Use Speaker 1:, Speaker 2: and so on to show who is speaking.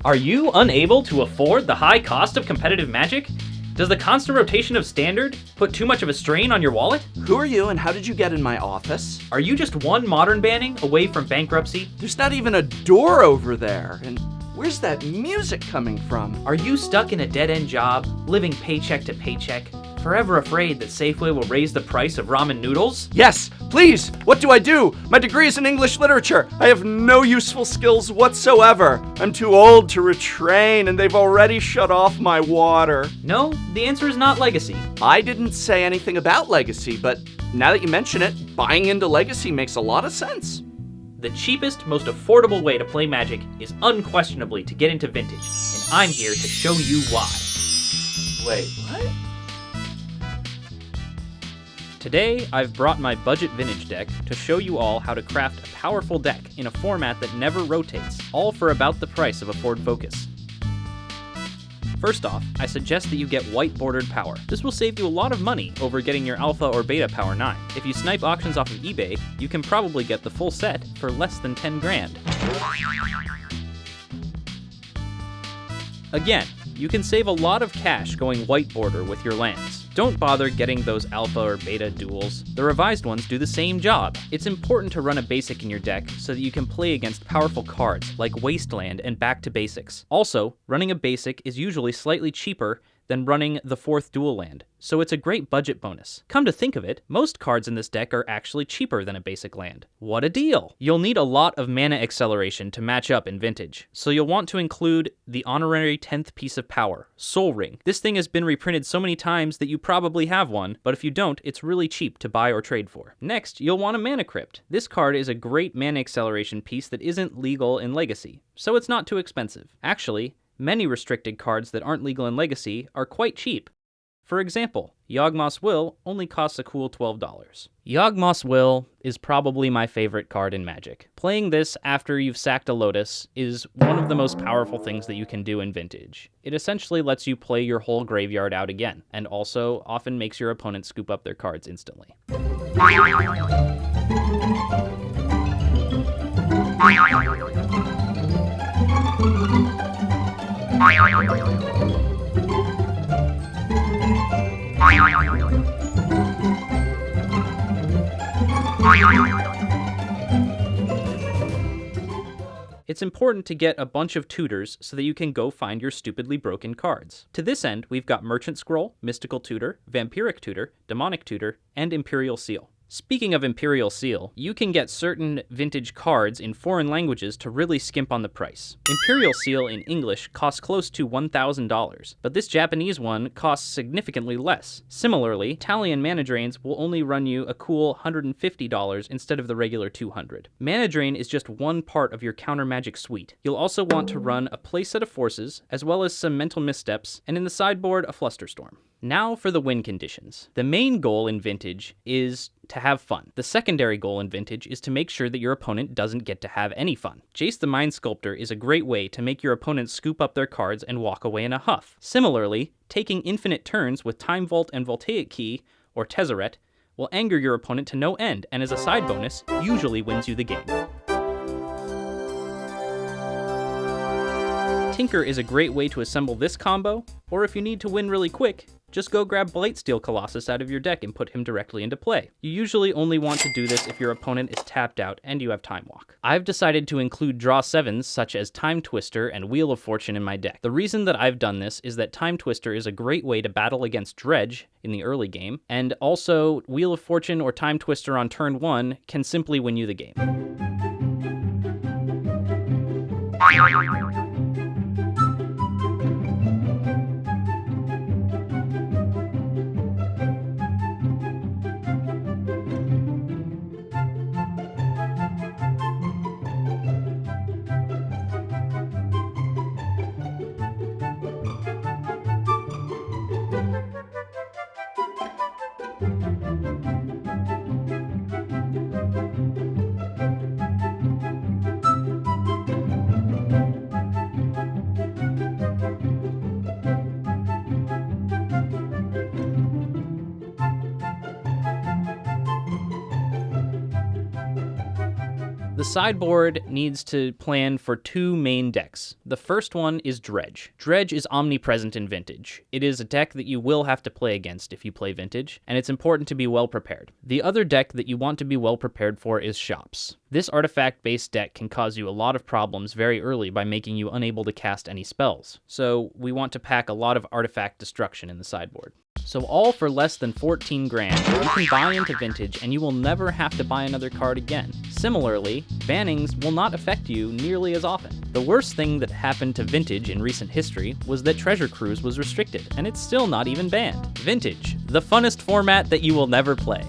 Speaker 1: Are you unable to afford the high cost of competitive Magic? Does the constant rotation of Standard put too much of a strain on your wallet?
Speaker 2: Who are you and how did you get in my office?
Speaker 1: Are you just one Modern banning away from bankruptcy?
Speaker 2: There's not even a door over there. And where's that music coming from?
Speaker 1: Are you stuck in a dead-end job, living paycheck to paycheck, forever afraid that Safeway will raise the price of ramen noodles?
Speaker 2: Yes, please! What do I do? My degree is in English literature. I have no useful skills whatsoever. I'm too old to retrain and they've already shut off my water.
Speaker 1: No, the answer is not Legacy.
Speaker 2: I didn't say anything about Legacy, but now that you mention it, buying into Legacy makes a lot of sense.
Speaker 1: The cheapest, most affordable way to play Magic is unquestionably to get into Vintage, and I'm here to show you why.
Speaker 2: Wait, what?
Speaker 1: Today, I've brought my budget Vintage deck to show you all how to craft a powerful deck in a format that never rotates, all for about the price of a Ford Focus. First off, I suggest that you get white bordered power. This will save you a lot of money over getting your Alpha or Beta Power 9. If you snipe auctions off of eBay, you can probably get the full set for less than 10 grand. Again, you can save a lot of cash going white border with your lands. Don't bother getting those Alpha or Beta duels. The revised ones do the same job. It's important to run a basic in your deck so that you can play against powerful cards like Wasteland and Back to Basics. Also, running a basic is usually slightly cheaper than running the 4th dual land, so it's a great budget bonus. Come to think of it, most cards in this deck are actually cheaper than a basic land. What a deal! You'll need a lot of mana acceleration to match up in Vintage, so you'll want to include the honorary 10th piece of power, Soul Ring. This thing has been reprinted so many times that you probably have one, but if you don't, it's really cheap to buy or trade for. Next, you'll want a Mana Crypt. This card is a great mana acceleration piece that isn't legal in Legacy, so it's not too expensive. Actually, many restricted cards that aren't legal in Legacy are quite cheap. For example, Yawgmoth's Will only costs a cool $12. Yawgmoth's Will is probably my favorite card in Magic. Playing this after you've sacked a Lotus is one of the most powerful things that you can do in Vintage. It essentially lets you play your whole graveyard out again, and also often makes your opponent scoop up their cards instantly. It's important to get a bunch of tutors so that you can go find your stupidly broken cards. To this end, we've got Merchant Scroll, Mystical Tutor, Vampiric Tutor, Demonic Tutor, and Imperial Seal. Speaking of Imperial Seal, you can get certain Vintage cards in foreign languages to really skimp on the price. Imperial Seal in English costs close to $1,000, but this Japanese one costs significantly less. Similarly, Italian Mana Drains will only run you a cool $150 instead of the regular $200. Mana Drain is just one part of your counter magic suite. You'll also want to run a playset of Forces, as well as some Mental Missteps, and in the sideboard, a Flusterstorm. Now for the win conditions. The main goal in Vintage is to have fun. The secondary goal in Vintage is to make sure that your opponent doesn't get to have any fun. Jace the Mind Sculptor is a great way to make your opponent scoop up their cards and walk away in a huff. Similarly, taking infinite turns with Time Vault and Voltaic Key, or Tezzeret, will anger your opponent to no end, and as a side bonus, usually wins you the game. Tinker is a great way to assemble this combo, or if you need to win really quick, just go grab Blightsteel Colossus out of your deck and put him directly into play. You usually only want to do this if your opponent is tapped out and you have Time Walk. I've decided to include draw 7s such as Timetwister and Wheel of Fortune in my deck. The reason that I've done this is that Timetwister is a great way to battle against Dredge in the early game, and also Wheel of Fortune or Timetwister on turn 1 can simply win you the game. The sideboard needs to plan for 2 main decks. The first one is Dredge. Dredge is omnipresent in Vintage. It is a deck that you will have to play against if you play Vintage, and it's important to be well prepared. The other deck that you want to be well prepared for is Shops. This artifact-based deck can cause you a lot of problems very early by making you unable to cast any spells, so we want to pack a lot of artifact destruction in the sideboard. So all for less than 14 grand, you can buy into Vintage and you will never have to buy another card again. Similarly, bannings will not affect you nearly as often. The worst thing that happened to Vintage in recent history was that Treasure Cruise was restricted, and it's still not even banned. Vintage, the funnest format that you will never play.